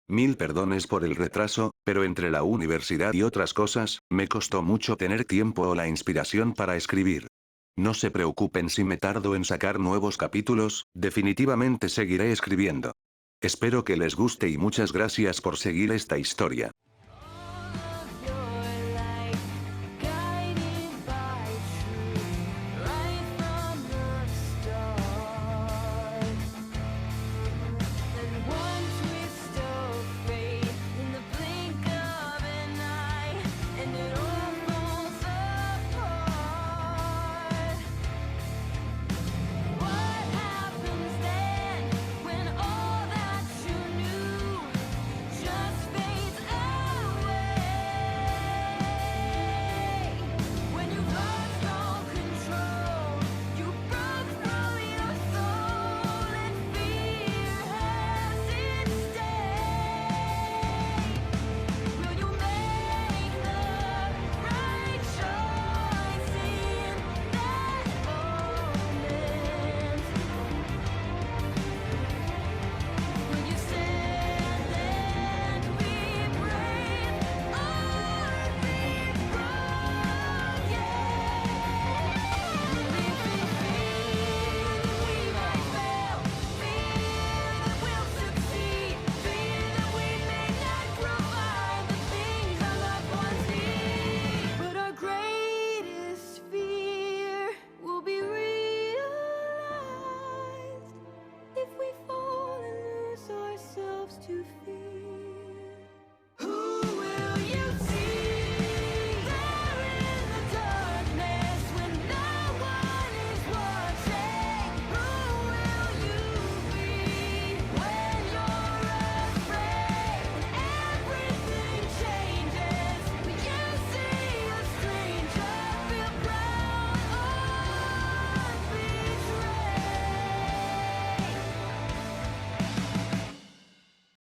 Mil perdones por el retraso, pero entre la universidad y otras cosas, me costó mucho tener tiempo o la inspiración para escribir. No se preocupen si me tardo en sacar nuevos capítulos, definitivamente seguiré escribiendo. Espero que les guste y muchas gracias por seguir esta historia.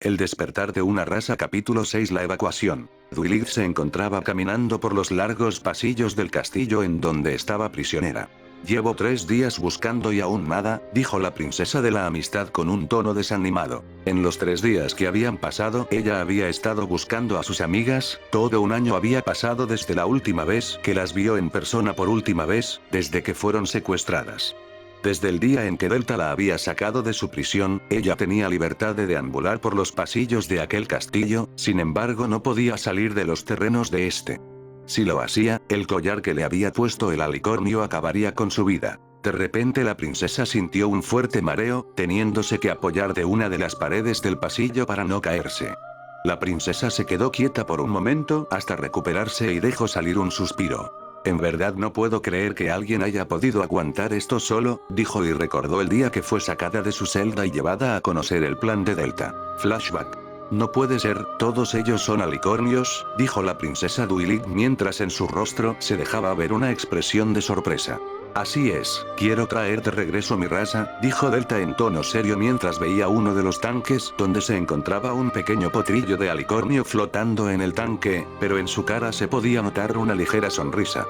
El despertar de una raza capítulo 6 La evacuación. Dwight se encontraba caminando por los largos pasillos del castillo en donde estaba prisionera. Llevo 3 días buscando y aún nada, dijo la princesa de la amistad con un tono desanimado. En los 3 días que habían pasado, ella había estado buscando a sus amigas, todo un año había pasado desde la última vez que las vio en persona por última vez, desde que fueron secuestradas. Desde el día en que Delta la había sacado de su prisión, ella tenía libertad de deambular por los pasillos de aquel castillo, sin embargo no podía salir de los terrenos de este. Si lo hacía, el collar que le había puesto el alicornio acabaría con su vida. De repente la princesa sintió un fuerte mareo, teniéndose que apoyar de una de las paredes del pasillo para no caerse. La princesa se quedó quieta por un momento hasta recuperarse y dejó salir un suspiro. En verdad no puedo creer que alguien haya podido aguantar esto solo, dijo y recordó el día que fue sacada de su celda y llevada a conocer el plan de Delta. Flashback. No puede ser, todos ellos son alicornios, dijo la princesa Dwight mientras en su rostro se dejaba ver una expresión de sorpresa. Así es, quiero traer de regreso mi raza, dijo Delta en tono serio mientras veía uno de los tanques donde se encontraba un pequeño potrillo de alicornio flotando en el tanque, pero en su cara se podía notar una ligera sonrisa.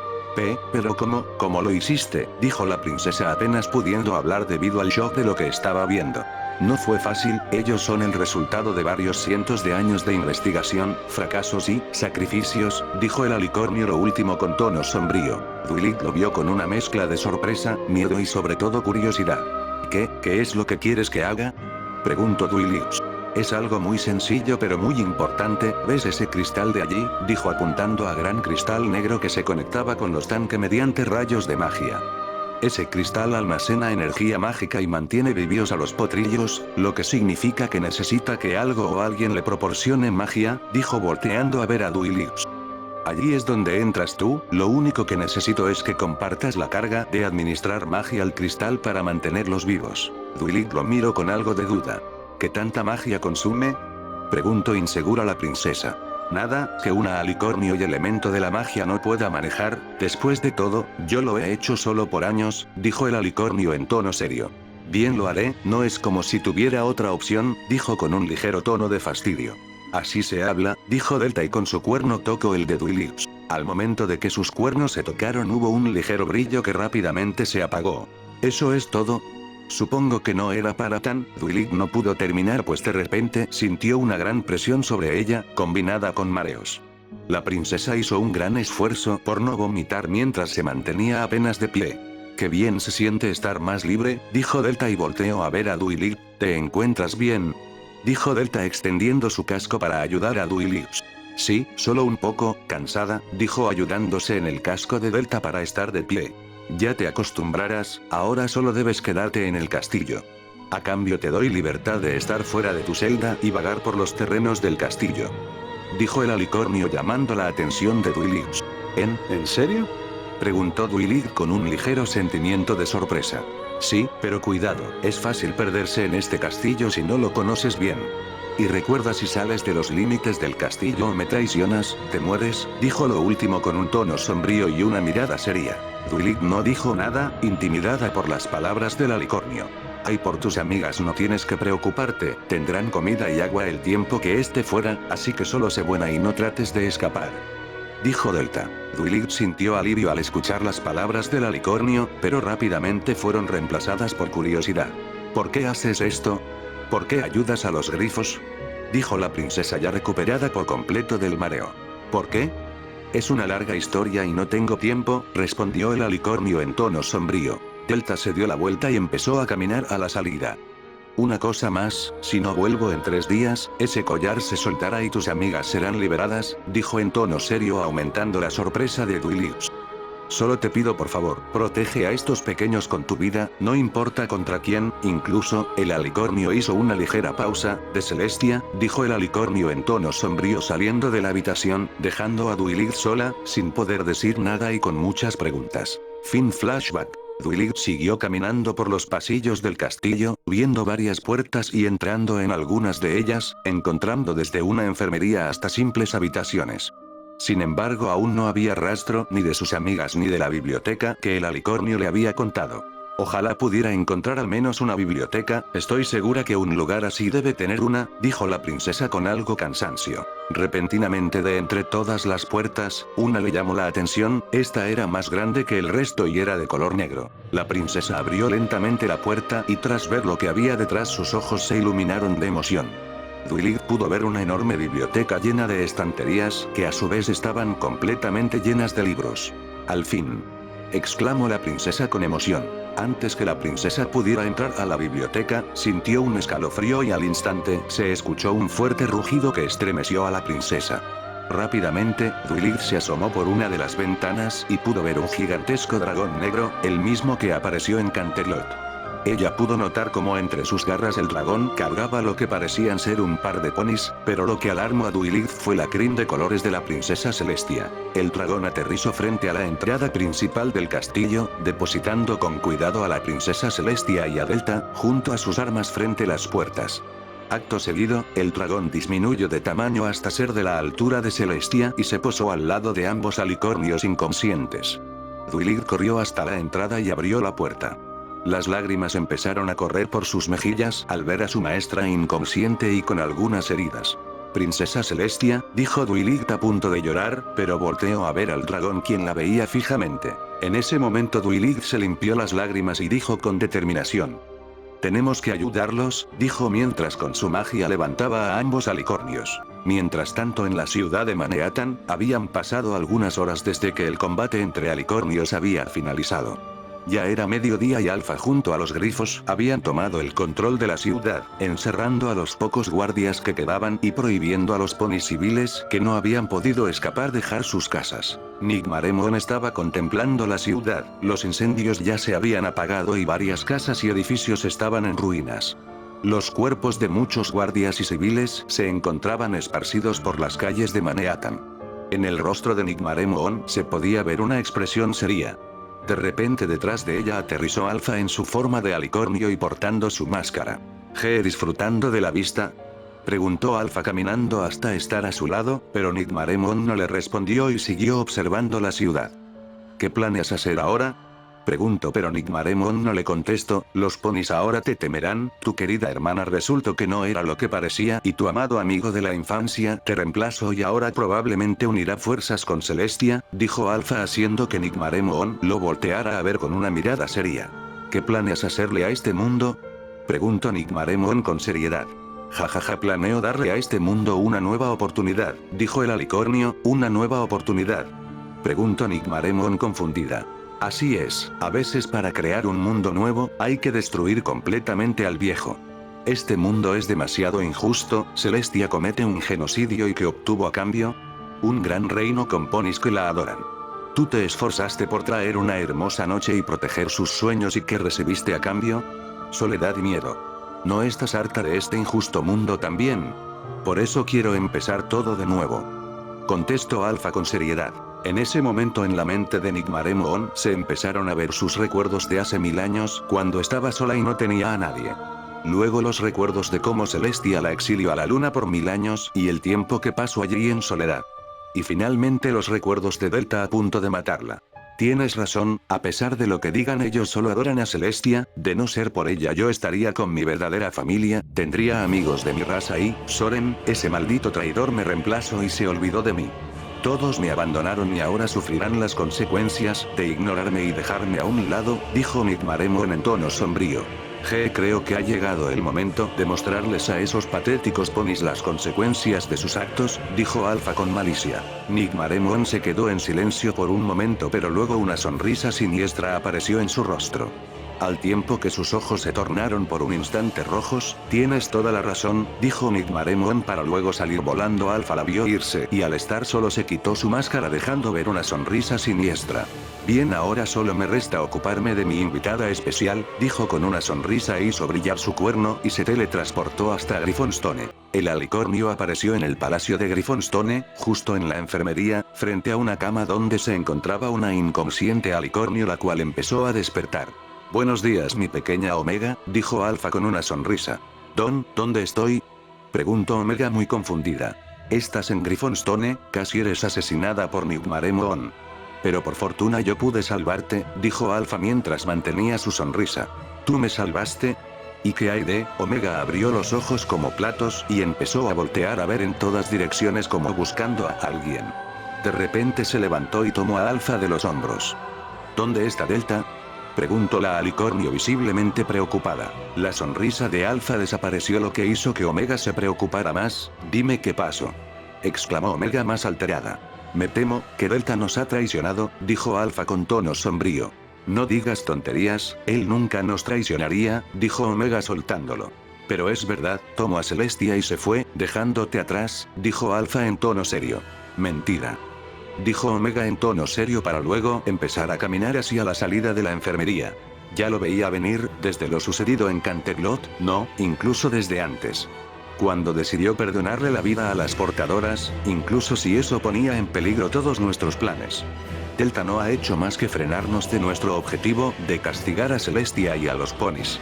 Pero ¿cómo lo hiciste?, dijo la princesa apenas pudiendo hablar debido al shock de lo que estaba viendo. No fue fácil, ellos son el resultado de varios cientos de años de investigación, fracasos y sacrificios, dijo el alicornio lo último con tono sombrío. Dwight lo vio con una mezcla de sorpresa, miedo y sobre todo curiosidad. ¿Qué es lo que quieres que haga?, preguntó Dwight. Es algo muy sencillo pero muy importante, ¿ves ese cristal de allí?, dijo apuntando a gran cristal negro que se conectaba con los tanques mediante rayos de magia. Ese cristal almacena energía mágica y mantiene vivos a los potrillos, lo que significa que necesita que algo o alguien le proporcione magia, dijo volteando a ver a Dwight. Allí es donde entras tú, lo único que necesito es que compartas la carga de administrar magia al cristal para mantenerlos vivos. Dwight lo miró con algo de duda. ¿Qué tanta magia consume?, preguntó insegura la princesa. Nada que una alicornio y elemento de la magia no pueda manejar, después de todo, yo lo he hecho solo por años, dijo el alicornio en tono serio. Bien lo haré, no es como si tuviera otra opción, dijo con un ligero tono de fastidio. Así se habla, dijo Delta y con su cuerno tocó el de Dwight. Al momento de que sus cuernos se tocaron hubo un ligero brillo que rápidamente se apagó. ¿Eso es todo?, Supongo que no era para tan. Duilig no pudo terminar pues de repente sintió una gran presión sobre ella, combinada con mareos. La princesa hizo un gran esfuerzo por no vomitar mientras se mantenía apenas de pie. «Qué bien se siente estar más libre», dijo Delta y volteó a ver a Duilig. «¿Te encuentras bien?», dijo Delta extendiendo su casco para ayudar a Duilig. «Sí, solo un poco cansada», dijo ayudándose en el casco de Delta para estar de pie. «Ya te acostumbrarás, ahora solo debes quedarte en el castillo. A cambio te doy libertad de estar fuera de tu celda y vagar por los terrenos del castillo», dijo el alicornio llamando la atención de Duilig. ¿En serio?, preguntó Duilig con un ligero sentimiento de sorpresa. «Sí, pero cuidado, es fácil perderse en este castillo si no lo conoces bien. Y recuerda, si sales de los límites del castillo o me traicionas, te mueres», dijo lo último con un tono sombrío y una mirada seria. Duilig no dijo nada, intimidada por las palabras del alicornio. «Ay, por tus amigas no tienes que preocuparte, tendrán comida y agua el tiempo que esté fuera, así que solo sé buena y no trates de escapar», dijo Delta. Duilig sintió alivio al escuchar las palabras del alicornio, pero rápidamente fueron reemplazadas por curiosidad. «¿Por qué haces esto? ¿Por qué ayudas a los grifos?», dijo la princesa ya recuperada por completo del mareo. «¿Por qué? Es una larga historia y no tengo tiempo», respondió el alicornio en tono sombrío. Delta se dio la vuelta y empezó a caminar a la salida. «Una cosa más, si no vuelvo en 3 días, ese collar se soltará y tus amigas serán liberadas», dijo en tono serio aumentando la sorpresa de Duilig. «Solo te pido por favor, protege a estos pequeños con tu vida, no importa contra quién». «Incluso», el alicornio hizo una ligera pausa. «¿De Celestia?», dijo el alicornio en tono sombrío saliendo de la habitación, dejando a Duilig sola, sin poder decir nada y con muchas preguntas. Fin flashback. Duilig siguió caminando por los pasillos del castillo, viendo varias puertas y entrando en algunas de ellas, encontrando desde una enfermería hasta simples habitaciones. Sin embargo, aún no había rastro ni de sus amigas ni de la biblioteca que el alicornio le había contado. «Ojalá pudiera encontrar al menos una biblioteca, estoy segura que un lugar así debe tener una», dijo la princesa con algo cansancio. Repentinamente, de entre todas las puertas, una le llamó la atención. Esta era más grande que el resto y era de color negro. La princesa abrió lentamente la puerta y tras ver lo que había detrás sus ojos se iluminaron de emoción. Duilig pudo ver una enorme biblioteca llena de estanterías, que a su vez estaban completamente llenas de libros. «Al fin», exclamó la princesa con emoción. Antes que la princesa pudiera entrar a la biblioteca, sintió un escalofrío y al instante se escuchó un fuerte rugido que estremeció a la princesa. Rápidamente, Duilig se asomó por una de las ventanas y pudo ver un gigantesco dragón negro, el mismo que apareció en Canterlot. Ella pudo notar cómo entre sus garras el dragón cargaba lo que parecían ser un par de ponis, pero lo que alarmó a Duilig fue la crin de colores de la princesa Celestia. El dragón aterrizó frente a la entrada principal del castillo, depositando con cuidado a la princesa Celestia y a Delta, junto a sus armas frente a las puertas. Acto seguido, el dragón disminuyó de tamaño hasta ser de la altura de Celestia y se posó al lado de ambos alicornios inconscientes. Duilig corrió hasta la entrada y abrió la puerta. Las lágrimas empezaron a correr por sus mejillas al ver a su maestra inconsciente y con algunas heridas. «Princesa Celestia», dijo Duilig a punto de llorar, pero volteó a ver al dragón, quien la veía fijamente. En ese momento Duilig se limpió las lágrimas y dijo con determinación: «Tenemos que ayudarlos», dijo mientras con su magia levantaba a ambos alicornios. Mientras tanto, en la ciudad de Manhattan, habían pasado algunas horas desde que el combate entre alicornios había finalizado. Ya era mediodía y Alpha junto a los grifos habían tomado el control de la ciudad, encerrando a los pocos guardias que quedaban y prohibiendo a los ponis civiles que no habían podido escapar dejar sus casas. Nigmaremon estaba contemplando la ciudad. Los incendios ya se habían apagado y varias casas y edificios estaban en ruinas. Los cuerpos de muchos guardias y civiles se encontraban esparcidos por las calles de Manhattan. En el rostro de Nigmaremon se podía ver una expresión seria. De repente detrás de ella aterrizó Alpha en su forma de alicornio y portando su máscara. «¿Disfrutando de la vista?», preguntó Alpha caminando hasta estar a su lado, pero Nigmaremon no le respondió y siguió observando la ciudad. «¿Qué planeas hacer ahora?», preguntó, pero Nigmaremon no le contestó. «Los ponis ahora te temerán, tu querida hermana resultó que no era lo que parecía y tu amado amigo de la infancia te reemplazó y ahora probablemente unirá fuerzas con Celestia», dijo Alpha haciendo que Nigmaremon lo volteara a ver con una mirada seria. ¿Qué planeas hacerle a este mundo? Preguntó Nigmaremon con seriedad. Jajaja, planeo darle a este mundo una nueva oportunidad, dijo el alicornio. ¿Una nueva oportunidad? Preguntó Nigmaremon confundida. Así es, a veces para crear un mundo nuevo, hay que destruir completamente al viejo. Este mundo es demasiado injusto. Celestia comete un genocidio y ¿qué obtuvo a cambio? Un gran reino con ponis que la adoran. Tú te esforzaste por traer una hermosa noche y proteger sus sueños, ¿y qué recibiste a cambio? Soledad y miedo. ¿No estás harta de este injusto mundo también? Por eso quiero empezar todo de nuevo. Contestó Alpha con seriedad. En ese momento en la mente de Nigmaremon se empezaron a ver sus recuerdos de hace 1000 años, cuando estaba sola y no tenía a nadie. Luego los recuerdos de cómo Celestia la exilió a la luna por 1000 años y el tiempo que pasó allí en soledad. Y finalmente los recuerdos de Delta a punto de matarla. Tienes razón, a pesar de lo que digan, ellos solo adoran a Celestia. De no ser por ella yo estaría con mi verdadera familia, tendría amigos de mi raza y, Soren, ese maldito traidor me reemplazó y se olvidó de mí. Todos me abandonaron y ahora sufrirán las consecuencias de ignorarme y dejarme a un lado, dijo Nigmaremon en tono sombrío. Creo que ha llegado el momento de mostrarles a esos patéticos ponis las consecuencias de sus actos, dijo Alpha con malicia. Nigmaremon se quedó en silencio por un momento, pero luego una sonrisa siniestra apareció en su rostro. Al tiempo que sus ojos se tornaron por un instante rojos. Tienes toda la razón, dijo Nigmaremon para luego salir volando. Alpha la vio irse y al estar solo se quitó su máscara dejando ver una sonrisa siniestra. Bien, ahora solo me resta ocuparme de mi invitada especial, dijo con una sonrisa e hizo brillar su cuerno y se teletransportó hasta Griffonstone. El alicornio apareció en el palacio de Griffonstone, justo en la enfermería, frente a una cama donde se encontraba una inconsciente alicornio, la cual empezó a despertar. Buenos días, mi pequeña Omega, dijo Alpha con una sonrisa. ¿Dónde estoy? Preguntó Omega muy confundida. Estás en Griffonstone, casi eres asesinada por Nigmaremon. Pero por fortuna yo pude salvarte, dijo Alpha mientras mantenía su sonrisa. ¿Tú me salvaste? ¿Y qué hay de? Omega abrió los ojos como platos y empezó a voltear a ver en todas direcciones como buscando a alguien. De repente se levantó y tomó a Alpha de los hombros. ¿Dónde está Delta? Preguntó la alicornio visiblemente preocupada. La sonrisa de Alpha desapareció, lo que hizo que Omega se preocupara más. Dime qué pasó. Exclamó Omega más alterada. Me temo que Delta nos ha traicionado, dijo Alpha con tono sombrío. No digas tonterías, él nunca nos traicionaría, dijo Omega soltándolo. Pero es verdad, tomó a Celestia y se fue, dejándote atrás, dijo Alpha en tono serio. Mentira. Dijo Omega en tono serio para luego empezar a caminar hacia la salida de la enfermería. Ya lo veía venir, desde lo sucedido en Canterlot, no, incluso desde antes. Cuando decidió perdonarle la vida a las portadoras, incluso si eso ponía en peligro todos nuestros planes. Delta no ha hecho más que frenarnos de nuestro objetivo, de castigar a Celestia y a los ponis.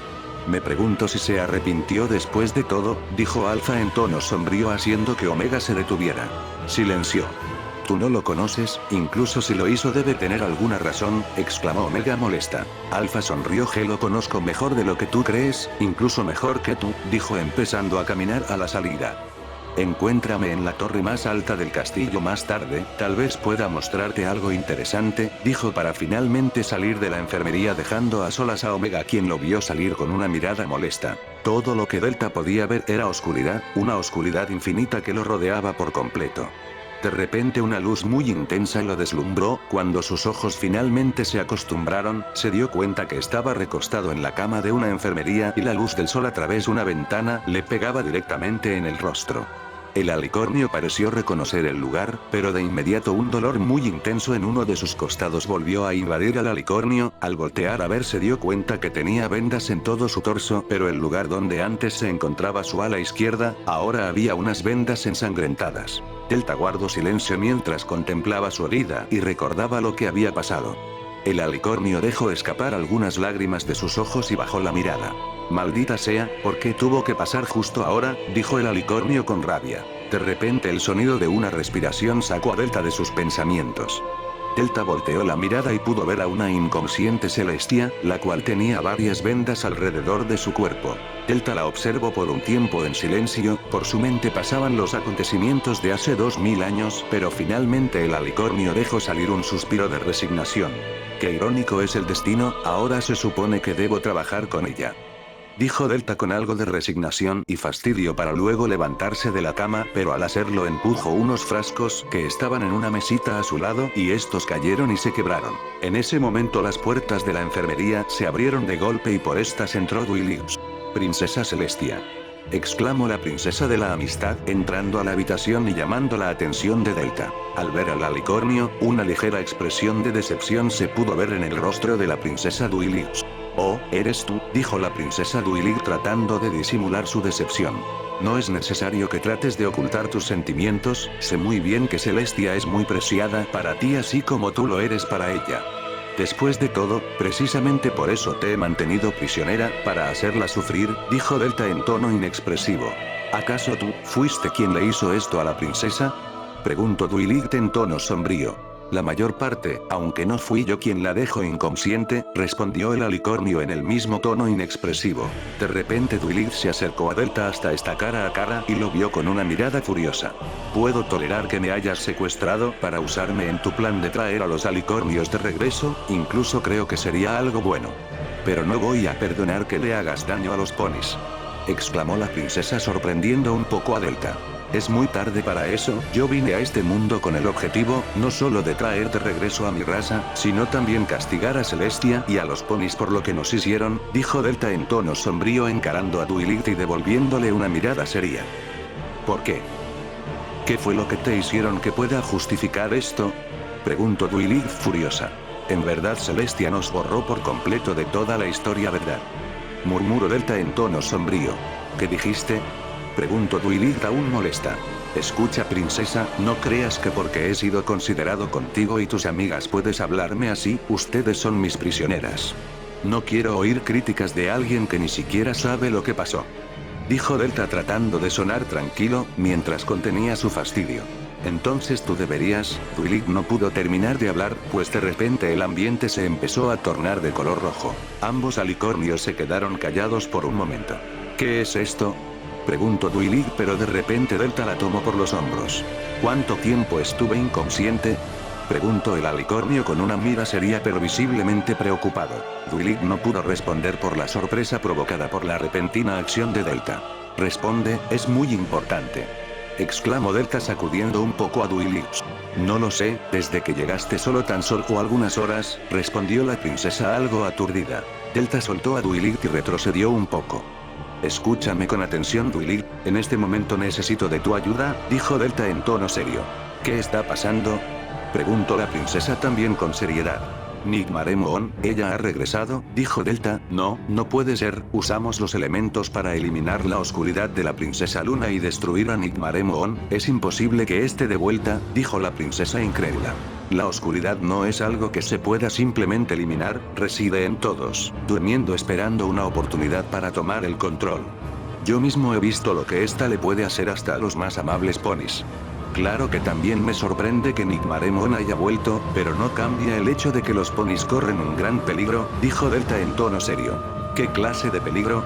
Me pregunto si se arrepintió después de todo, dijo Alpha en tono sombrío haciendo que Omega se detuviera. Silenció. Tú no lo conoces, incluso si lo hizo debe tener alguna razón, exclamó Omega molesta. Alpha sonrió. Lo conozco mejor de lo que tú crees, incluso mejor que tú, dijo empezando a caminar a la salida. Encuéntrame en la torre más alta del castillo más tarde, tal vez pueda mostrarte algo interesante, dijo para finalmente salir de la enfermería dejando a solas a Omega, quien lo vio salir con una mirada molesta. Todo lo que Delta podía ver era oscuridad, una oscuridad infinita que lo rodeaba por completo. De repente una luz muy intensa lo deslumbró. Cuando sus ojos finalmente se acostumbraron, se dio cuenta que estaba recostado en la cama de una enfermería y la luz del sol a través de una ventana le pegaba directamente en el rostro. El alicornio pareció reconocer el lugar, pero de inmediato un dolor muy intenso en uno de sus costados volvió a invadir al alicornio. Al voltear a ver se dio cuenta que tenía vendas en todo su torso, pero el lugar donde antes se encontraba su ala izquierda, ahora había unas vendas ensangrentadas. Delta guardó silencio mientras contemplaba su herida y recordaba lo que había pasado. El alicornio dejó escapar algunas lágrimas de sus ojos y bajó la mirada. Maldita sea, ¿por qué tuvo que pasar justo ahora?, dijo el alicornio con rabia. De repente el sonido de una respiración sacó a Delta de sus pensamientos. Delta volteó la mirada y pudo ver a una inconsciente Celestia, la cual tenía varias vendas alrededor de su cuerpo. Delta la observó por un tiempo en silencio, por su mente pasaban los acontecimientos de hace 2000 años, pero finalmente el alicornio dejó salir un suspiro de resignación. Qué irónico es el destino, ahora se supone que debo trabajar con ella. Dijo Delta con algo de resignación y fastidio para luego levantarse de la cama, pero al hacerlo empujó unos frascos que estaban en una mesita a su lado y estos cayeron y se quebraron. En ese momento las puertas de la enfermería se abrieron de golpe y por estas entró Duilix. Princesa Celestia. Exclamó la princesa de la amistad, entrando a la habitación y llamando la atención de Delta. Al ver al alicornio, una ligera expresión de decepción se pudo ver en el rostro de la princesa Duilix. «Oh, ¿eres tú?», dijo la princesa Duilix tratando de disimular su decepción. «No es necesario que trates de ocultar tus sentimientos, sé muy bien que Celestia es muy preciada para ti así como tú lo eres para ella. Después de todo, precisamente por eso te he mantenido prisionera, para hacerla sufrir», dijo Delta en tono inexpresivo. «¿Acaso tú fuiste quien le hizo esto a la princesa?», preguntó Duilix en tono sombrío. «La mayor parte, aunque no fui yo quien la dejó inconsciente», respondió el alicornio en el mismo tono inexpresivo. De repente Duilix se acercó a Delta hasta esta cara a cara y lo vio con una mirada furiosa. «¿Puedo tolerar que me hayas secuestrado para usarme en tu plan de traer a los alicornios de regreso? Incluso creo que sería algo bueno. Pero no voy a perdonar que le hagas daño a los ponis», exclamó la princesa sorprendiendo un poco a Delta. «Es muy tarde para eso, yo vine a este mundo con el objetivo, no solo de traer de regreso a mi raza, sino también castigar a Celestia y a los ponis por lo que nos hicieron», dijo Delta en tono sombrío encarando a Duilix y devolviéndole una mirada seria. «¿Por qué? ¿Qué fue lo que te hicieron que pueda justificar esto?», preguntó Duilix furiosa. «En verdad Celestia nos borró por completo de toda la historia, ¿verdad?», murmuró Delta en tono sombrío. «¿Qué dijiste?», preguntó Duilix aún molesta. «Escucha princesa, no creas que porque he sido considerado contigo y tus amigas puedes hablarme así, ustedes son mis prisioneras. No quiero oír críticas de alguien que ni siquiera sabe lo que pasó», dijo Delta tratando de sonar tranquilo, mientras contenía su fastidio. «Entonces tú deberías», Duilix no pudo terminar de hablar, pues de repente el ambiente se empezó a tornar de color rojo. Ambos alicornios se quedaron callados por un momento. «¿Qué es esto?», preguntó Duilix, pero de repente Delta la tomó por los hombros. «¿Cuánto tiempo estuve inconsciente?», preguntó el alicornio con una mira seria pero visiblemente preocupado. Duilix no pudo responder por la sorpresa provocada por la repentina acción de Delta. «Responde, es muy importante», exclamó Delta sacudiendo un poco a Duilix. «No lo sé, desde que llegaste tan solo algunas horas», respondió la princesa algo aturdida. Delta soltó a Duilix y retrocedió un poco. «Escúchame con atención Duilix, en este momento necesito de tu ayuda», dijo Delta en tono serio. «¿Qué está pasando?», preguntó la princesa también con seriedad. «Nigmaremon, ella ha regresado», dijo Delta. «No, no puede ser, usamos los elementos para eliminar la oscuridad de la princesa Luna y destruir a Nigmaremon, es imposible que esté de vuelta», dijo la princesa incrédula. «La oscuridad no es algo que se pueda simplemente eliminar, reside en todos, durmiendo esperando una oportunidad para tomar el control. Yo mismo he visto lo que ésta le puede hacer hasta a los más amables ponis. Claro que también me sorprende que Nigmaremon haya vuelto, pero no cambia el hecho de que los ponis corren un gran peligro», dijo Delta en tono serio. «¿Qué clase de peligro?»,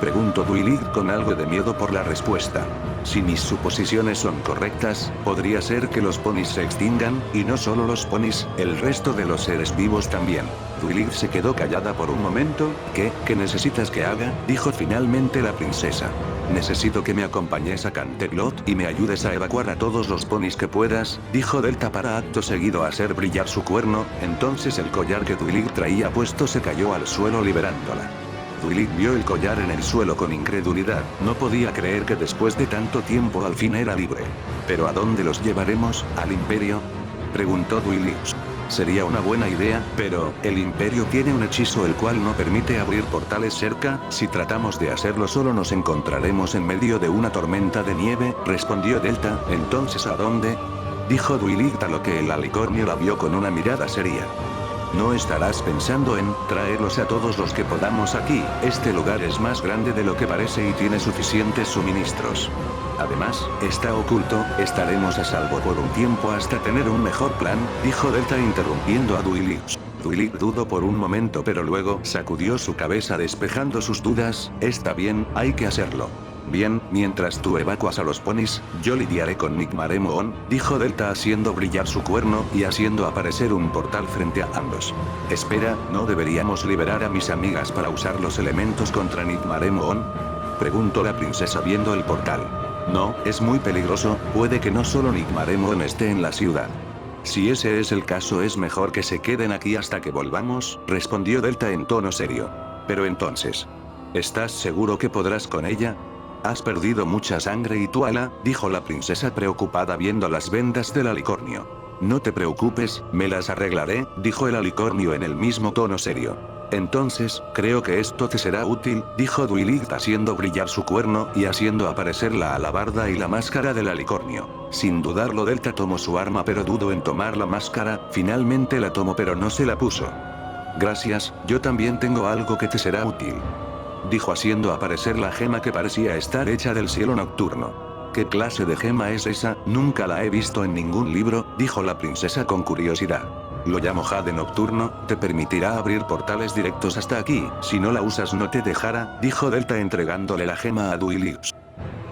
preguntó Duilix con algo de miedo por la respuesta. «Si mis suposiciones son correctas, podría ser que los ponis se extingan, y no solo los ponis, el resto de los seres vivos también». Duilix se quedó callada por un momento. ¿Qué necesitas que haga?, dijo finalmente la princesa. «Necesito que me acompañes a Canterlot y me ayudes a evacuar a todos los ponis que puedas», dijo Delta para acto seguido hacer brillar su cuerno. Entonces el collar que Duilix traía puesto se cayó al suelo liberándola. Duilix vio el collar en el suelo con incredulidad, no podía creer que después de tanto tiempo al fin era libre. «¿Pero a dónde los llevaremos, al Imperio?», preguntó Duilix. «Sería una buena idea, pero, el Imperio tiene un hechizo el cual no permite abrir portales cerca, si tratamos de hacerlo solo nos encontraremos en medio de una tormenta de nieve», respondió Delta. «¿Entonces a dónde?», dijo Duilix a lo que el alicornio la vio con una mirada seria. «No estarás pensando en traerlos a todos los que podamos aquí, este lugar es más grande de lo que parece y tiene suficientes suministros. Además, está oculto, estaremos a salvo por un tiempo hasta tener un mejor plan, dijo Delta interrumpiendo a Duilix. Duilix dudó por un momento pero luego sacudió su cabeza despejando sus dudas. Está bien, hay que hacerlo. Bien, mientras tú evacuas a los ponis, yo lidiaré con Nigmaremon, dijo Delta haciendo brillar su cuerno y haciendo aparecer un portal frente a ambos. Espera, ¿no deberíamos liberar a mis amigas para usar los elementos contra Nigmaremon? Preguntó la princesa viendo el portal. No, es muy peligroso, puede que no solo Nigmaremon esté en la ciudad. Si ese es el caso es mejor que se queden aquí hasta que volvamos, respondió Delta en tono serio. Pero entonces, ¿estás seguro que podrás con ella? Has perdido mucha sangre y tu ala, dijo la princesa preocupada viendo las vendas del alicornio. No te preocupes, me las arreglaré, dijo el alicornio en el mismo tono serio. Entonces, creo que esto te será útil, dijo Duilix haciendo brillar su cuerno y haciendo aparecer la alabarda y la máscara del alicornio. Sin dudarlo Delta tomó su arma pero dudó en tomar la máscara, finalmente la tomó pero no se la puso. Gracias, yo también tengo algo que te será útil. Dijo haciendo aparecer la gema que parecía estar hecha del cielo nocturno. ¿Qué clase de gema es esa? Nunca la he visto en ningún libro, dijo la princesa con curiosidad. Lo llamo Jade Nocturno, te permitirá abrir portales directos hasta aquí, si no la usas no te dejará, dijo Delta entregándole la gema a Duilix.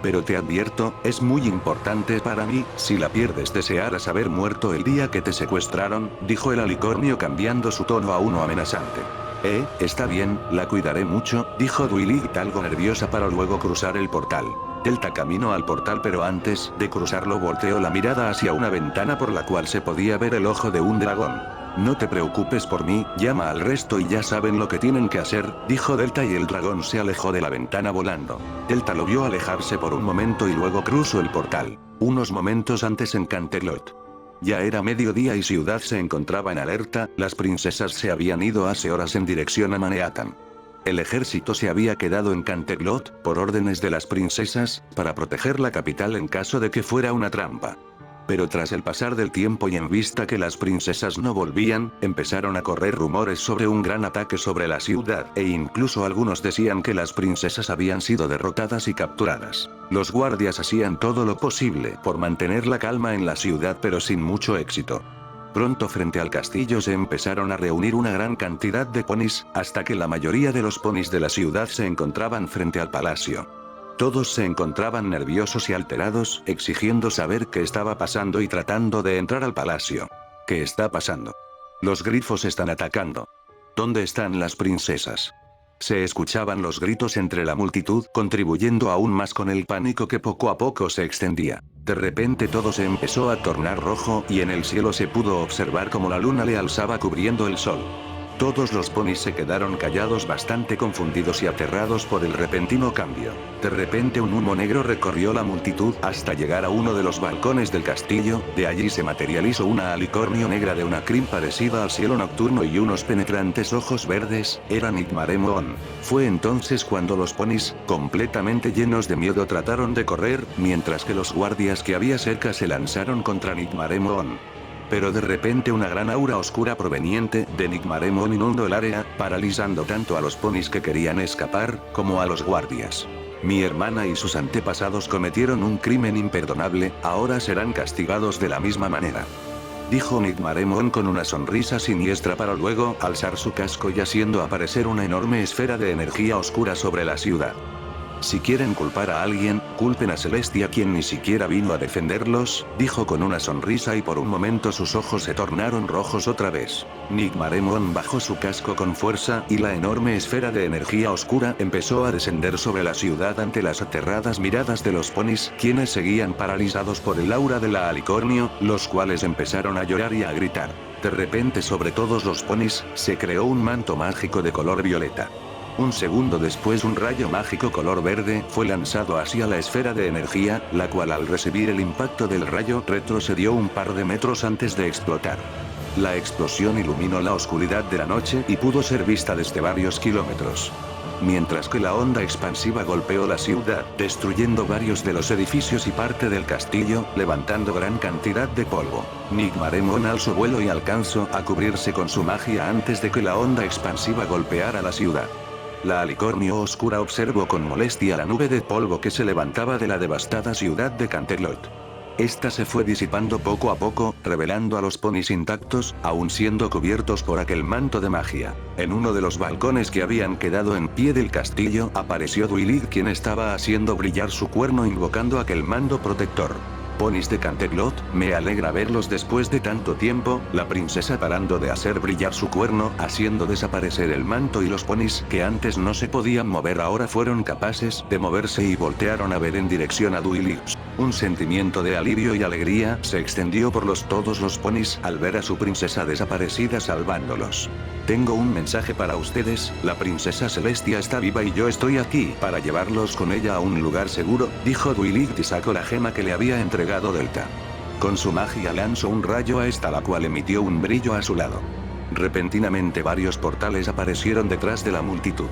Pero te advierto, es muy importante para mí, si la pierdes desearás haber muerto el día que te secuestraron, dijo el alicornio cambiando su tono a uno amenazante. Está bien, la cuidaré mucho, dijo Duilix algo nerviosa para luego cruzar el portal. Delta caminó al portal pero antes de cruzarlo volteó la mirada hacia una ventana por la cual se podía ver el ojo de un dragón. No te preocupes por mí, llama al resto y ya saben lo que tienen que hacer, dijo Delta y el dragón se alejó de la ventana volando. Delta lo vio alejarse por un momento y luego cruzó el portal. Unos momentos antes en Canterlot. Ya era mediodía y Ciudad se encontraba en alerta, las princesas se habían ido hace horas en dirección a Manhattan. El ejército se había quedado en Canterlot, por órdenes de las princesas, para proteger la capital en caso de que fuera una trampa. Pero tras el pasar del tiempo y en vista que las princesas no volvían, empezaron a correr rumores sobre un gran ataque sobre la ciudad, e incluso algunos decían que las princesas habían sido derrotadas y capturadas. Los guardias hacían todo lo posible por mantener la calma en la ciudad pero sin mucho éxito. Pronto frente al castillo se empezaron a reunir una gran cantidad de ponis, hasta que la mayoría de los ponis de la ciudad se encontraban frente al palacio. Todos se encontraban nerviosos y alterados, exigiendo saber qué estaba pasando y tratando de entrar al palacio. ¿Qué está pasando? Los grifos están atacando. ¿Dónde están las princesas? Se escuchaban los gritos entre la multitud, contribuyendo aún más con el pánico que poco a poco se extendía. De repente todo se empezó a tornar rojo y en el cielo se pudo observar como la luna le alzaba cubriendo el sol. Todos los ponis se quedaron callados bastante confundidos y aterrados por el repentino cambio. De repente un humo negro recorrió la multitud hasta llegar a uno de los balcones del castillo, de allí se materializó una alicornio negra de una crin parecida al cielo nocturno y unos penetrantes ojos verdes, era Nigmaremon. Fue entonces cuando los ponis, completamente llenos de miedo trataron de correr, mientras que los guardias que había cerca se lanzaron contra Nigmaremon. Pero de repente una gran aura oscura proveniente de Nigmaremon inundó el área, paralizando tanto a los ponis que querían escapar, como a los guardias. Mi hermana y sus antepasados cometieron un crimen imperdonable, ahora serán castigados de la misma manera. Dijo Nigmaremon con una sonrisa siniestra para luego alzar su casco y haciendo aparecer una enorme esfera de energía oscura sobre la ciudad. Si quieren culpar a alguien, culpen a Celestia quien ni siquiera vino a defenderlos, dijo con una sonrisa y por un momento sus ojos se tornaron rojos otra vez. Nigmaremon bajó su casco con fuerza y la enorme esfera de energía oscura empezó a descender sobre la ciudad ante las aterradas miradas de los ponis, quienes seguían paralizados por el aura de la alicornio, los cuales empezaron a llorar y a gritar. De repente sobre todos los ponis, se creó un manto mágico de color violeta. Un segundo después un rayo mágico color verde fue lanzado hacia la esfera de energía, la cual al recibir el impacto del rayo retrocedió un par de metros antes de explotar. La explosión iluminó la oscuridad de la noche y pudo ser vista desde varios kilómetros. Mientras que la onda expansiva golpeó la ciudad, destruyendo varios de los edificios y parte del castillo, levantando gran cantidad de polvo. Nigmaremon alzó vuelo y alcanzó a cubrirse con su magia antes de que la onda expansiva golpeara la ciudad. La alicornio oscura observó con molestia la nube de polvo que se levantaba de la devastada ciudad de Canterlot. Esta se fue disipando poco a poco, revelando a los ponis intactos, aún siendo cubiertos por aquel manto de magia. En uno de los balcones que habían quedado en pie del castillo, apareció Duilid, quien estaba haciendo brillar su cuerno invocando aquel mando protector. Ponis de Canterlot, me alegra verlos después de tanto tiempo, la princesa parando de hacer brillar su cuerno, haciendo desaparecer el manto, y los ponis que antes no se podían mover ahora fueron capaces de moverse y voltearon a ver en dirección a Duilid. Un sentimiento de alivio y alegría se extendió por todos los ponis al ver a su princesa desaparecida salvándolos. Tengo un mensaje para ustedes, la princesa Celestia está viva y yo estoy aquí para llevarlos con ella a un lugar seguro, dijo Duilid y sacó la gema que le había entregado Delta. Con su magia lanzó un rayo a esta, la cual emitió un brillo a su lado. Repentinamente varios portales aparecieron detrás de la multitud.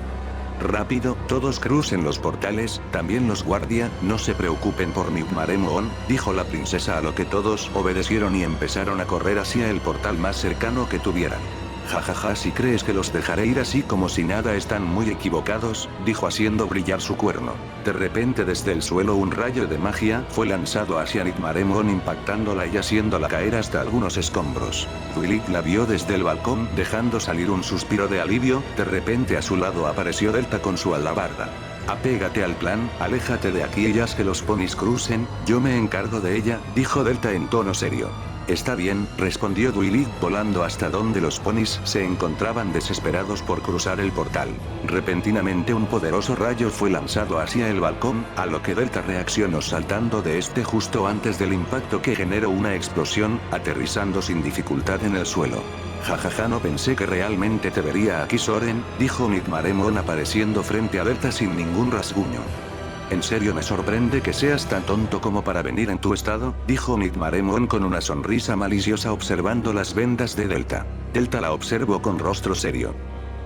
Rápido, todos crucen los portales, también los guardia, no se preocupen por Nigmaremon, dijo la princesa, a lo que todos obedecieron y empezaron a correr hacia el portal más cercano que tuvieran. Jajaja, si crees que los dejaré ir así como si nada, están muy equivocados, dijo haciendo brillar su cuerno. De repente desde el suelo un rayo de magia fue lanzado hacia Nigmaremon, impactándola y haciéndola caer hasta algunos escombros. Duilid la vio desde el balcón, dejando salir un suspiro de alivio. De repente a su lado apareció Delta con su alabarda. Apégate al plan, aléjate de aquí y haz que los ponis crucen, yo me encargo de ella, dijo Delta en tono serio. Está bien, respondió Duilid volando hasta donde los ponis se encontraban desesperados por cruzar el portal. Repentinamente un poderoso rayo fue lanzado hacia el balcón, a lo que Delta reaccionó saltando de este justo antes del impacto, que generó una explosión, aterrizando sin dificultad en el suelo. Jajaja, no pensé que realmente te vería aquí, Soren, dijo Nigmaremon apareciendo frente a Delta sin ningún rasguño. ¿En serio me sorprende que seas tan tonto como para venir en tu estado?, dijo Nigmaremon con una sonrisa maliciosa observando las vendas de Delta. Delta la observó con rostro serio.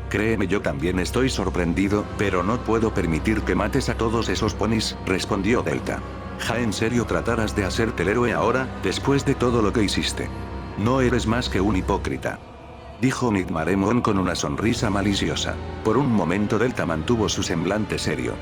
Créeme, yo también estoy sorprendido, pero no puedo permitir que mates a todos esos ponis, respondió Delta. Ja, ¿en serio tratarás de hacerte el héroe ahora, después de todo lo que hiciste? No eres más que un hipócrita, dijo Nigmaremon con una sonrisa maliciosa. Por un momento Delta mantuvo su semblante serio.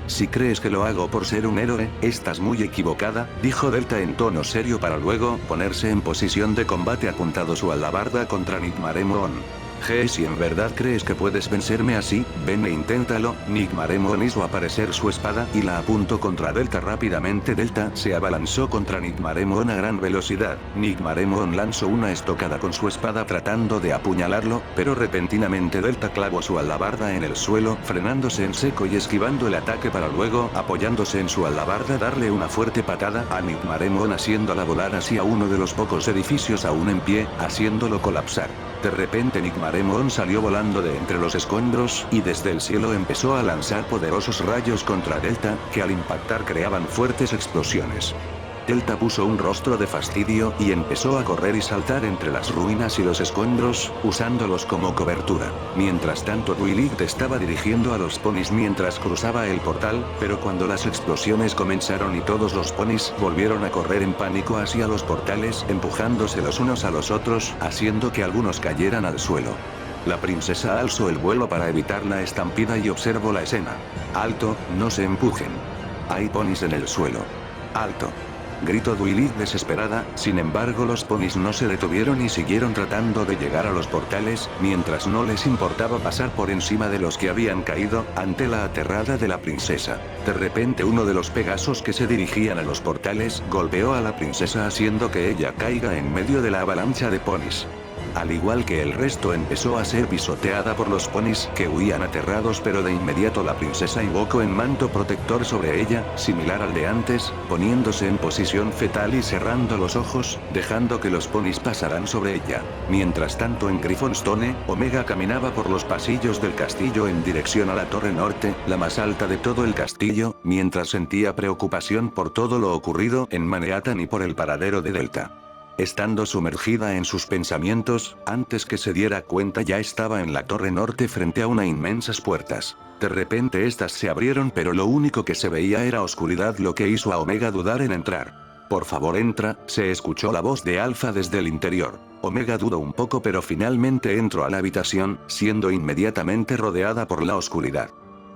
Si crees que lo hago por ser un héroe, estás muy equivocada, dijo Delta en tono serio para luego ponerse en posición de combate apuntando su alabarda contra Nigmaremon. Si en verdad crees que puedes vencerme así, ven e inténtalo. Nigmaremon hizo aparecer su espada y la apuntó contra Delta rápidamente. Delta se abalanzó contra Nigmaremon a gran velocidad. Nigmaremon lanzó una estocada con su espada tratando de apuñalarlo, pero repentinamente Delta clavó su alabarda en el suelo, frenándose en seco y esquivando el ataque para luego, apoyándose en su alabarda, darle una fuerte patada a Nigmaremon haciéndola volar hacia uno de los pocos edificios aún en pie, haciéndolo colapsar. De repente Nigmaremon salió volando de entre los escombros y desde el cielo empezó a lanzar poderosos rayos contra Delta, que al impactar creaban fuertes explosiones. Delta puso un rostro de fastidio y empezó a correr y saltar entre las ruinas y los escombros, usándolos como cobertura. Mientras tanto Duilid estaba dirigiendo a los ponis mientras cruzaba el portal, pero cuando las explosiones comenzaron y todos los ponis volvieron a correr en pánico hacia los portales, empujándose los unos a los otros, haciendo que algunos cayeran al suelo. La princesa alzó el vuelo para evitar la estampida y observó la escena. ¡Alto, no se empujen! Hay ponis en el suelo. ¡Alto!, gritó Duilid desesperada. Sin embargo los ponis no se detuvieron y siguieron tratando de llegar a los portales, mientras no les importaba pasar por encima de los que habían caído, ante la aterrada de la princesa. De repente uno de los pegasos que se dirigían a los portales golpeó a la princesa haciendo que ella caiga en medio de la avalancha de ponis. Al igual que el resto empezó a ser pisoteada por los ponis que huían aterrados, pero de inmediato la princesa invocó en manto protector sobre ella, similar al de antes, poniéndose en posición fetal y cerrando los ojos, dejando que los ponis pasaran sobre ella. Mientras tanto en Griffonstone, Omega caminaba por los pasillos del castillo en dirección a la torre norte, la más alta de todo el castillo, mientras sentía preocupación por todo lo ocurrido en Manhattan y por el paradero de Delta. Estando sumergida en sus pensamientos, antes que se diera cuenta ya estaba en la torre norte frente a unas inmensas puertas. De repente estas se abrieron, pero lo único que se veía era oscuridad, lo que hizo a Omega dudar en entrar. Por favor entra, se escuchó la voz de Alpha desde el interior. Omega dudó un poco pero finalmente entró a la habitación, siendo inmediatamente rodeada por la oscuridad.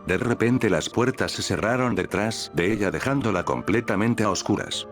De repente las puertas se cerraron detrás de ella dejándola completamente a oscuras.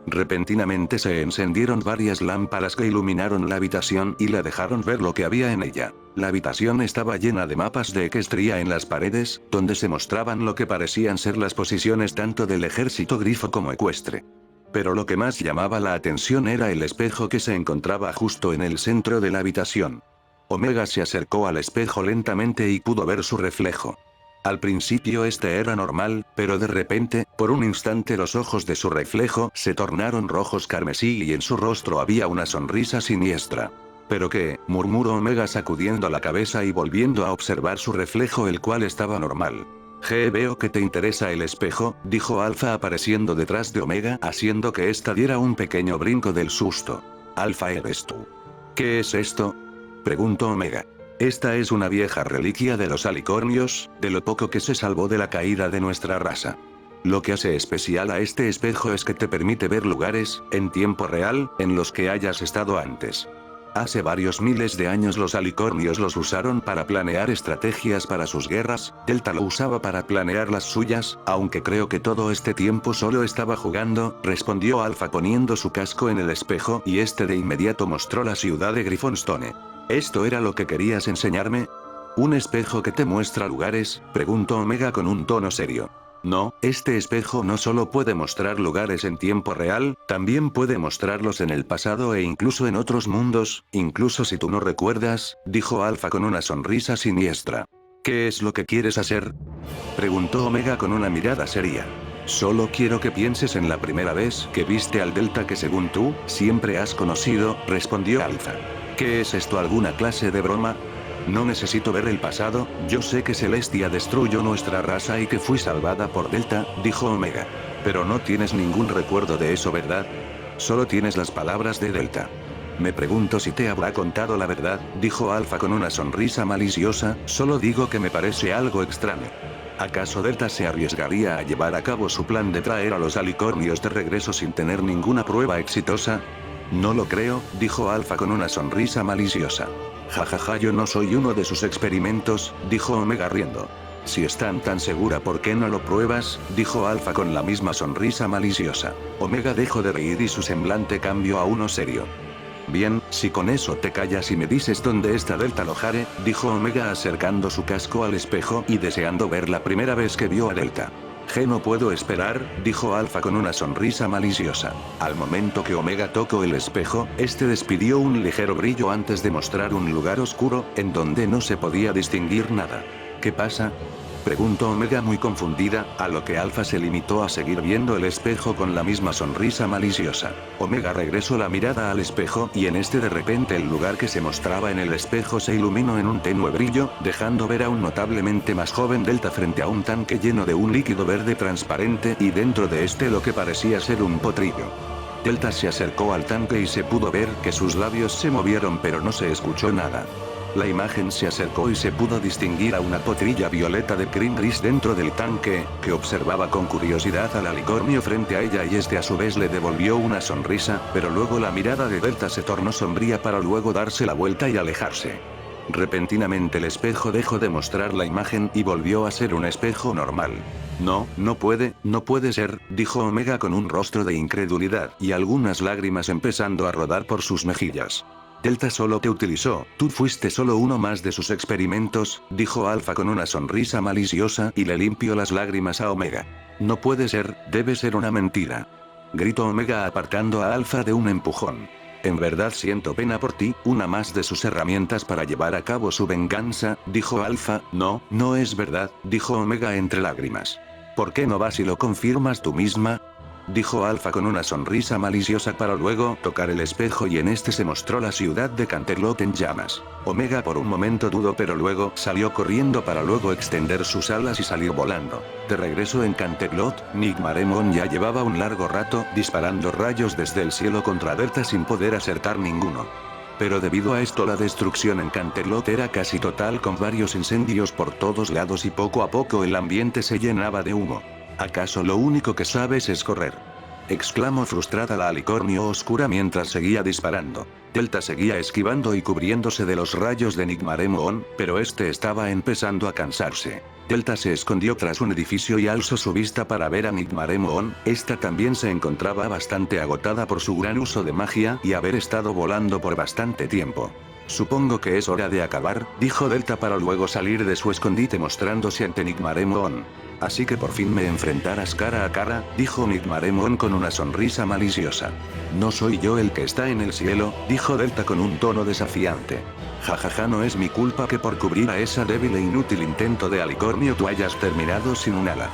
Repentinamente se encendieron varias lámparas que iluminaron la habitación y la dejaron ver lo que había en ella. La habitación estaba llena de mapas de Equestria en las paredes, donde se mostraban lo que parecían ser las posiciones tanto del ejército grifo como ecuestre. Pero lo que más llamaba la atención era el espejo que se encontraba justo en el centro de la habitación. Omega se acercó al espejo lentamente y pudo ver su reflejo. Al principio este era normal, pero de repente, por un instante los ojos de su reflejo se tornaron rojos carmesí y en su rostro había una sonrisa siniestra. ¿Pero qué?, murmuró Omega sacudiendo la cabeza y volviendo a observar su reflejo el cual estaba normal. Veo que te interesa el espejo, dijo Alpha apareciendo detrás de Omega haciendo que ésta diera un pequeño brinco del susto. Alpha, ¿eres tú? ¿Qué es esto?, preguntó Omega. Esta es una vieja reliquia de los alicornios, de lo poco que se salvó de la caída de nuestra raza. Lo que hace especial a este espejo es que te permite ver lugares, en tiempo real, en los que hayas estado antes. Hace varios miles de años los alicornios los usaron para planear estrategias para sus guerras, Delta lo usaba para planear las suyas, aunque creo que todo este tiempo solo estaba jugando, respondió Alpha poniendo su casco en el espejo y este de inmediato mostró la ciudad de Griffonstone. ¿Esto era lo que querías enseñarme? ¿Un espejo que te muestra lugares?, preguntó Omega con un tono serio. No, este espejo no solo puede mostrar lugares en tiempo real, también puede mostrarlos en el pasado e incluso en otros mundos, incluso si tú no recuerdas, dijo Alpha con una sonrisa siniestra. ¿Qué es lo que quieres hacer?, preguntó Omega con una mirada seria. Solo quiero que pienses en la primera vez que viste al Delta que según tú, siempre has conocido, respondió Alpha. ¿Qué es esto, alguna clase de broma? No necesito ver el pasado, yo sé que Celestia destruyó nuestra raza y que fui salvada por Delta, dijo Omega. Pero no tienes ningún recuerdo de eso, ¿verdad? Solo tienes las palabras de Delta. Me pregunto si te habrá contado la verdad, dijo Alpha con una sonrisa maliciosa, solo digo que me parece algo extraño. ¿Acaso Delta se arriesgaría a llevar a cabo su plan de traer a los alicornios de regreso sin tener ninguna prueba exitosa? No lo creo, dijo Alpha con una sonrisa maliciosa. Jajaja, yo no soy uno de sus experimentos, dijo Omega riendo. Si están tan segura, ¿por qué no lo pruebas?, dijo Alpha con la misma sonrisa maliciosa. Omega dejó de reír y su semblante cambió a uno serio. Bien, si con eso te callas y me dices dónde está Delta Lohare, dijo Omega acercando su casco al espejo y deseando ver la primera vez que vio a Delta. No puedo esperar, dijo Alpha con una sonrisa maliciosa. Al momento que Omega tocó el espejo, este despidió un ligero brillo antes de mostrar un lugar oscuro, en donde no se podía distinguir nada. ¿Qué pasa?, preguntó Omega muy confundida, a lo que Alpha se limitó a seguir viendo el espejo con la misma sonrisa maliciosa. Omega regresó la mirada al espejo y en este de repente el lugar que se mostraba en el espejo se iluminó en un tenue brillo, dejando ver a un notablemente más joven Delta frente a un tanque lleno de un líquido verde transparente y dentro de este lo que parecía ser un potrillo. Delta se acercó al tanque y se pudo ver que sus labios se movieron pero no se escuchó nada. La imagen se acercó y se pudo distinguir a una potrilla violeta de crin gris dentro del tanque, que observaba con curiosidad al alicornio frente a ella y este a su vez le devolvió una sonrisa, pero luego la mirada de Delta se tornó sombría para luego darse la vuelta y alejarse. Repentinamente el espejo dejó de mostrar la imagen y volvió a ser un espejo normal. No, no puede ser, dijo Omega con un rostro de incredulidad y algunas lágrimas empezando a rodar por sus mejillas. Delta solo te utilizó, tú fuiste solo uno más de sus experimentos, dijo Alpha con una sonrisa maliciosa y le limpió las lágrimas a Omega. No puede ser, debe ser una mentira, gritó Omega apartando a Alpha de un empujón. En verdad siento pena por ti, una más de sus herramientas para llevar a cabo su venganza, dijo Alpha. No, no es verdad, dijo Omega entre lágrimas. ¿Por qué no vas y lo confirmas tú misma?, dijo Alpha con una sonrisa maliciosa para luego tocar el espejo y en este se mostró la ciudad de Canterlot en llamas. Omega por un momento dudó pero luego salió corriendo para luego extender sus alas y salir volando. De regreso en Canterlot, Nigmaremon ya llevaba un largo rato disparando rayos desde el cielo contra Delta sin poder acertar ninguno. Pero debido a esto la destrucción en Canterlot era casi total con varios incendios por todos lados y poco a poco el ambiente se llenaba de humo. ¿Acaso lo único que sabes es correr? exclamó frustrada la alicornio oscura mientras seguía disparando. Delta seguía esquivando y cubriéndose de los rayos de Nigmaremon, pero este estaba empezando a cansarse. Delta se escondió tras un edificio y alzó su vista para ver a Nigmaremon. Esta también se encontraba bastante agotada por su gran uso de magia y haber estado volando por bastante tiempo. Supongo que es hora de acabar, dijo Delta para luego salir de su escondite mostrándose ante Nigmaremon. Así que por fin me enfrentarás cara a cara, dijo Nigmaremon con una sonrisa maliciosa. No soy yo el que está en el cielo, dijo Delta con un tono desafiante. Jajaja, no es mi culpa que por cubrir a esa débil e inútil intento de alicornio tú hayas terminado sin un ala.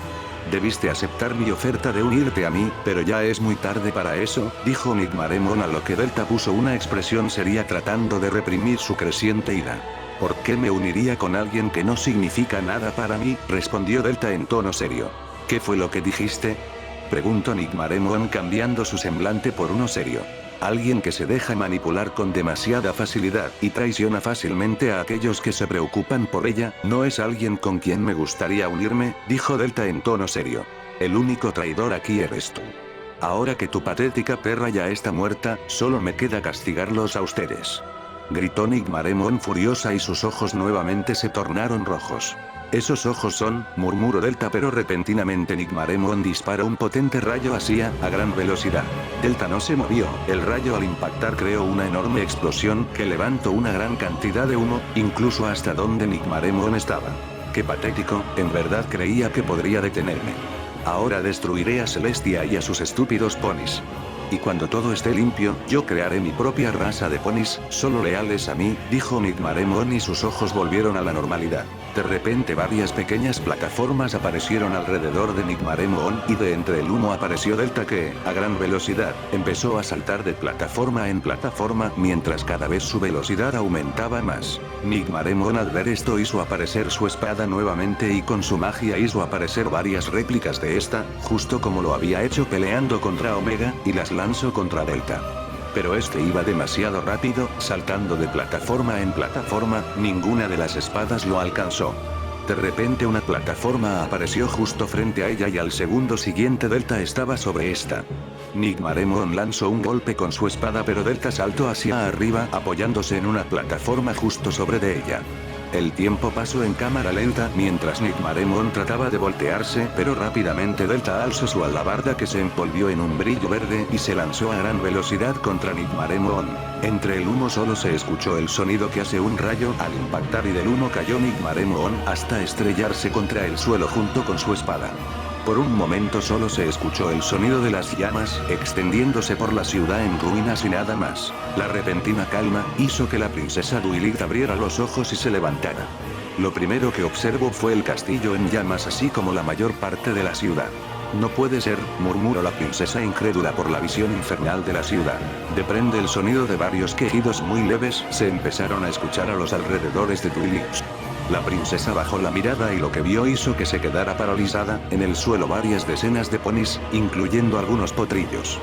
Debiste aceptar mi oferta de unirte a mí, pero ya es muy tarde para eso, dijo Nigmaremon a lo que Delta puso una expresión seria tratando de reprimir su creciente ira. ¿Por qué me uniría con alguien que no significa nada para mí?, respondió Delta en tono serio. ¿Qué fue lo que dijiste?, preguntó Nigmaremon cambiando su semblante por uno serio. Alguien que se deja manipular con demasiada facilidad y traiciona fácilmente a aquellos que se preocupan por ella, no es alguien con quien me gustaría unirme, dijo Delta en tono serio. El único traidor aquí eres tú. Ahora que tu patética perra ya está muerta, solo me queda castigarlos a ustedes. Gritó Nigmaremon furiosa y sus ojos nuevamente se tornaron rojos. Esos ojos son, murmuró Delta, pero repentinamente Nigmaremon disparó un potente rayo hacia, a gran velocidad. Delta no se movió, el rayo al impactar creó una enorme explosión que levantó una gran cantidad de humo, incluso hasta donde Nigmaremon estaba. Qué patético, en verdad creía que podría detenerme. Ahora destruiré a Celestia y a sus estúpidos ponis. Y cuando todo esté limpio, yo crearé mi propia raza de ponis, solo leales a mí, dijo Nigmaremon y sus ojos volvieron a la normalidad. De repente varias pequeñas plataformas aparecieron alrededor de Nigmaremon y de entre el humo apareció Delta que, a gran velocidad, empezó a saltar de plataforma en plataforma mientras cada vez su velocidad aumentaba más. Nigmaremon al ver esto hizo aparecer su espada nuevamente y con su magia hizo aparecer varias réplicas de esta, justo como lo había hecho peleando contra Omega, y las lanzó contra Delta. Pero este iba demasiado rápido, saltando de plataforma en plataforma, ninguna de las espadas lo alcanzó. De repente una plataforma apareció justo frente a ella y al segundo siguiente Delta estaba sobre esta. Nigmaremon lanzó un golpe con su espada pero Delta saltó hacia arriba apoyándose en una plataforma justo sobre de ella. El tiempo pasó en cámara lenta mientras Nigmaremon trataba de voltearse, pero rápidamente Delta alzó su alabarda que se envolvió en un brillo verde y se lanzó a gran velocidad contra Nigmaremon. Entre el humo solo se escuchó el sonido que hace un rayo al impactar y del humo cayó Nigmaremon hasta estrellarse contra el suelo junto con su espada. Por un momento solo se escuchó el sonido de las llamas, extendiéndose por la ciudad en ruinas y nada más. La repentina calma hizo que la princesa Duilig abriera los ojos y se levantara. Lo primero que observó fue el castillo en llamas así como la mayor parte de la ciudad. No puede ser, murmuró la princesa incrédula por la visión infernal de la ciudad. De prende el sonido de varios quejidos muy leves se empezaron a escuchar a los alrededores de Duilig. La princesa bajó la mirada y lo que vio hizo que se quedara paralizada, en el suelo varias decenas de ponis, incluyendo algunos potrillos.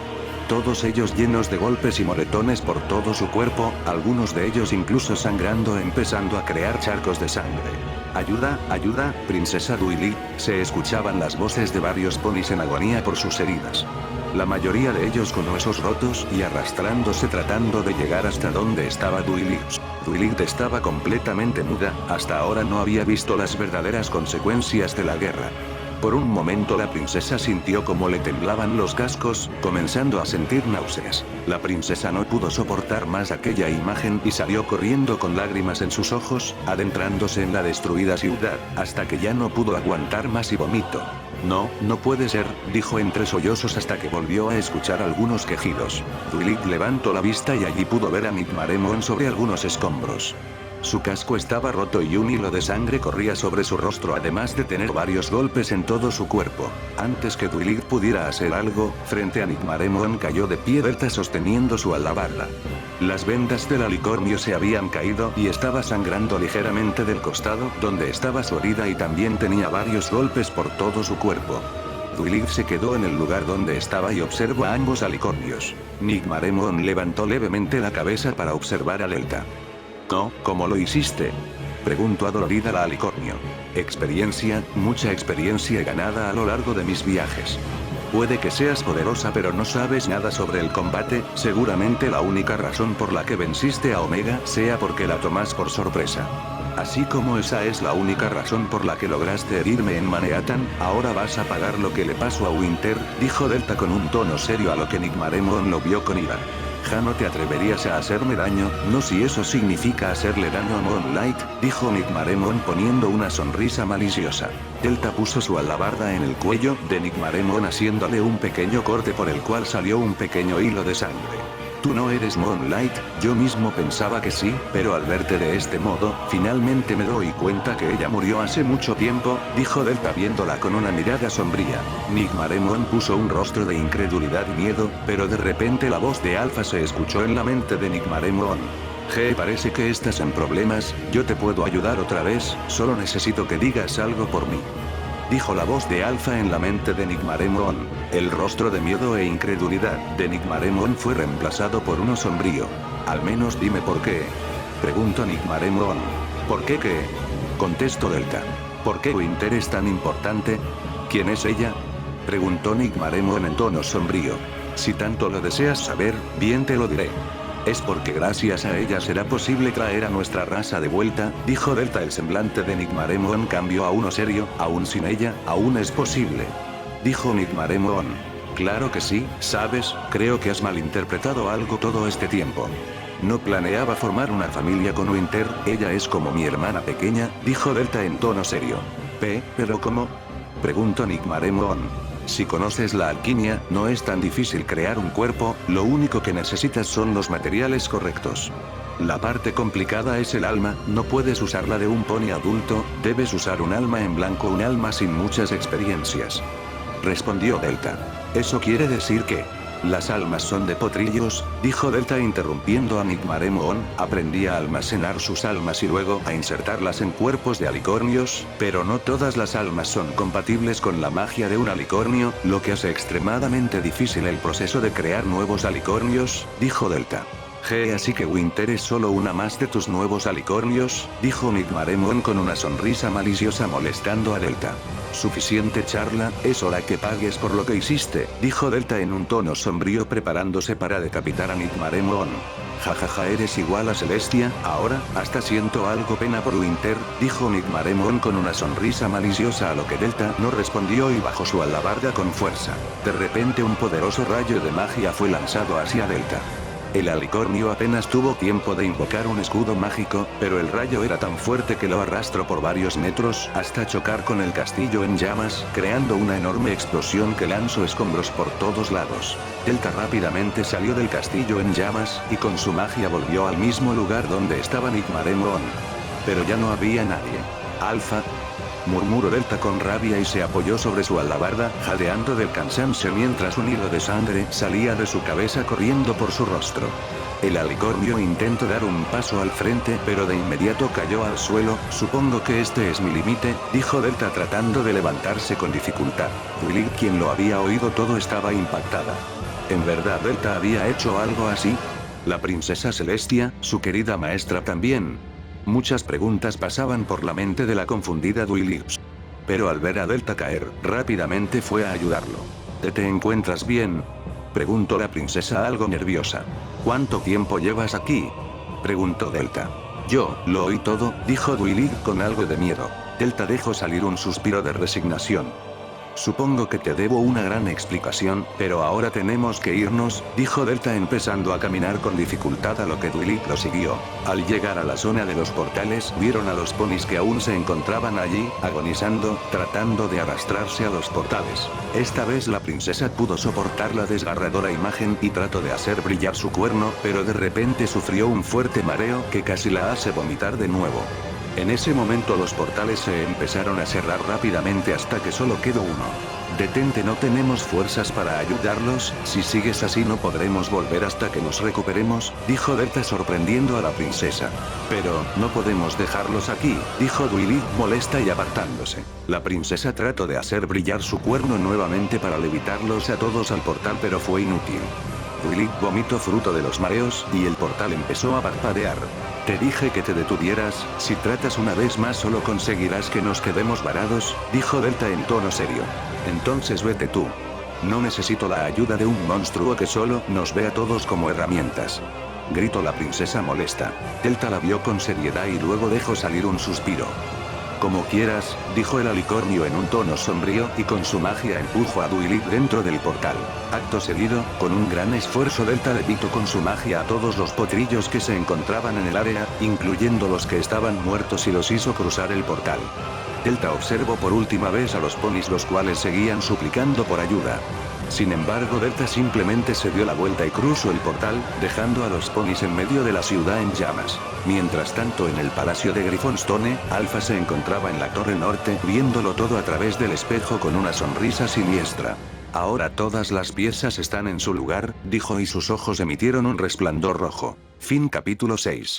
Todos ellos llenos de golpes y moretones por todo su cuerpo, algunos de ellos incluso sangrando empezando a crear charcos de sangre. Ayuda, ayuda, princesa Duilig, se escuchaban las voces de varios ponis en agonía por sus heridas. La mayoría de ellos con huesos rotos y arrastrándose tratando de llegar hasta donde estaba Duilig. Duilig estaba completamente muda, hasta ahora no había visto las verdaderas consecuencias de la guerra. Por un momento la princesa sintió como le temblaban los cascos, comenzando a sentir náuseas. La princesa no pudo soportar más aquella imagen y salió corriendo con lágrimas en sus ojos, adentrándose en la destruida ciudad, hasta que ya no pudo aguantar más y vomitó. No, no puede ser, dijo entre sollozos hasta que volvió a escuchar algunos quejidos. Duilig levantó la vista y allí pudo ver a Nigmaremon sobre algunos escombros. Su casco estaba roto y un hilo de sangre corría sobre su rostro además de tener varios golpes en todo su cuerpo. Antes que Duilig pudiera hacer algo, frente a Nigmaremon cayó de pie Delta sosteniendo su alabarda. Las vendas del alicornio se habían caído y estaba sangrando ligeramente del costado donde estaba su herida y también tenía varios golpes por todo su cuerpo. Duilig se quedó en el lugar donde estaba y observó a ambos alicornios. Nigmaremon levantó levemente la cabeza para observar a Delta. «No, ¿cómo lo hiciste?», preguntó adolorida la alicornio. «Experiencia, mucha experiencia ganada a lo largo de mis viajes». Puede que seas poderosa pero no sabes nada sobre el combate, seguramente la única razón por la que venciste a Omega sea porque la tomas por sorpresa. Así como esa es la única razón por la que lograste herirme en Manhattan, ahora vas a pagar lo que le pasó a Winter, dijo Delta con un tono serio a lo que Nick Maremon lo vio con ira. Ja, no te atreverías a hacerme daño, no si eso significa hacerle daño a Moonlight, dijo Nick Maremon poniendo una sonrisa maliciosa. Delta puso su alabarda en el cuello de Nick Maremon haciéndole un pequeño corte por el cual salió un pequeño hilo de sangre. Tú no eres Moonlight, yo mismo pensaba que sí, pero al verte de este modo, finalmente me doy cuenta que ella murió hace mucho tiempo, dijo Delta viéndola con una mirada sombría. Nick Maremon puso un rostro de incredulidad y miedo, pero de repente la voz de Alpha se escuchó en la mente de Nick Maremon. Parece que estás en problemas, yo te puedo ayudar otra vez, solo necesito que digas algo por mí. Dijo la voz de Alpha en la mente de Nick Maremon. El rostro de miedo e incredulidad de Nick Maremon fue reemplazado por uno sombrío. Al menos dime por qué. Preguntó Nick Maremon. ¿Por qué qué? Contestó Delta. ¿Por qué Winter es tan importante? ¿Quién es ella? Preguntó Nick Maremon en tono sombrío. Si tanto lo deseas saber, bien te lo diré. Es porque gracias a ella será posible traer a nuestra raza de vuelta, dijo Delta. El semblante de Nick Maremon cambió a uno serio, aún sin ella, aún es posible. Dijo Nick Maremon. Claro que sí, sabes, creo que has malinterpretado algo todo este tiempo. No planeaba formar una familia con Winter, ella es como mi hermana pequeña, dijo Delta en tono serio. ¿Pero cómo? Preguntó Nick Maremon. Si conoces la alquimia, no es tan difícil crear un cuerpo, lo único que necesitas son los materiales correctos. La parte complicada es el alma, no puedes usarla de un pony adulto, debes usar un alma en blanco, un alma sin muchas experiencias. Respondió Delta. ¿Eso quiere decir que las almas son de potrillos? Dijo Delta interrumpiendo a Nick Maremon. Aprendí a almacenar sus almas y luego a insertarlas en cuerpos de alicornios, pero no todas las almas son compatibles con la magia de un alicornio, lo que hace extremadamente difícil el proceso de crear nuevos alicornios, dijo Delta. Así que Winter es solo una más de tus nuevos alicornios, dijo Nick Maremon con una sonrisa maliciosa molestando a Delta. Suficiente charla, es hora que pagues por lo que hiciste, dijo Delta en un tono sombrío preparándose para decapitar a Nick Maremon. Jajaja, eres igual a Celestia, ahora, hasta siento algo pena por Winter, dijo Nick Maremon con una sonrisa maliciosa a lo que Delta no respondió y bajó su alabarda con fuerza. De repente un poderoso rayo de magia fue lanzado hacia Delta. El alicornio apenas tuvo tiempo de invocar un escudo mágico, pero el rayo era tan fuerte que lo arrastró por varios metros hasta chocar con el castillo en llamas, creando una enorme explosión que lanzó escombros por todos lados. Delta rápidamente salió del castillo en llamas, y con su magia volvió al mismo lugar donde estaba Nick Maremon. Pero ya no había nadie. Alpha, murmuró Delta con rabia y se apoyó sobre su alabarda, jadeando del cansancio mientras un hilo de sangre salía de su cabeza corriendo por su rostro. El alicornio intentó dar un paso al frente pero de inmediato cayó al suelo. Supongo que este es mi límite, dijo Delta tratando de levantarse con dificultad. Willy, quien lo había oído todo, estaba impactada. ¿En verdad Delta había hecho algo así? ¿La princesa Celestia, su querida maestra también? Muchas preguntas pasaban por la mente de la confundida Duilips. Pero al ver a Delta caer, rápidamente fue a ayudarlo. ¿Te encuentras bien? Preguntó la princesa algo nerviosa. ¿Cuánto tiempo llevas aquí? Preguntó Delta. Yo, lo oí todo, dijo Duilip con algo de miedo. Delta dejó salir un suspiro de resignación. Supongo que te debo una gran explicación, pero ahora tenemos que irnos, dijo Delta empezando a caminar con dificultad a lo que Duilip lo siguió. Al llegar a la zona de los portales vieron a los ponis que aún se encontraban allí, agonizando, tratando de arrastrarse a los portales. Esta vez la princesa pudo soportar la desgarradora imagen y trató de hacer brillar su cuerno, pero de repente sufrió un fuerte mareo que casi la hace vomitar de nuevo. En ese momento los portales se empezaron a cerrar rápidamente hasta que solo quedó uno. Detente, no tenemos fuerzas para ayudarlos, si sigues así no podremos volver hasta que nos recuperemos, dijo Delta sorprendiendo a la princesa. Pero, no podemos dejarlos aquí, dijo Duilip molesta y apartándose. La princesa trató de hacer brillar su cuerno nuevamente para levitarlos a todos al portal pero fue inútil. Duilip vomitó fruto de los mareos, y el portal empezó a parpadear. Te dije que te detuvieras, si tratas una vez más solo conseguirás que nos quedemos varados, dijo Delta en tono serio. Entonces vete tú. No necesito la ayuda de un monstruo que solo nos ve a todos como herramientas. Gritó la princesa molesta. Delta la vio con seriedad y luego dejó salir un suspiro. Como quieras, dijo el alicornio en un tono sombrío y con su magia empujó a Duilig dentro del portal. Acto seguido, con un gran esfuerzo Delta levitó con su magia a todos los potrillos que se encontraban en el área, incluyendo los que estaban muertos y los hizo cruzar el portal. Delta observó por última vez a los ponis los cuales seguían suplicando por ayuda. Sin embargo Delta simplemente se dio la vuelta y cruzó el portal, dejando a los ponis en medio de la ciudad en llamas. Mientras tanto en el palacio de Griffonstone, Alpha se encontraba en la torre norte, viéndolo todo a través del espejo con una sonrisa siniestra. Ahora todas las piezas están en su lugar, dijo y sus ojos emitieron un resplandor rojo. Fin capítulo 6.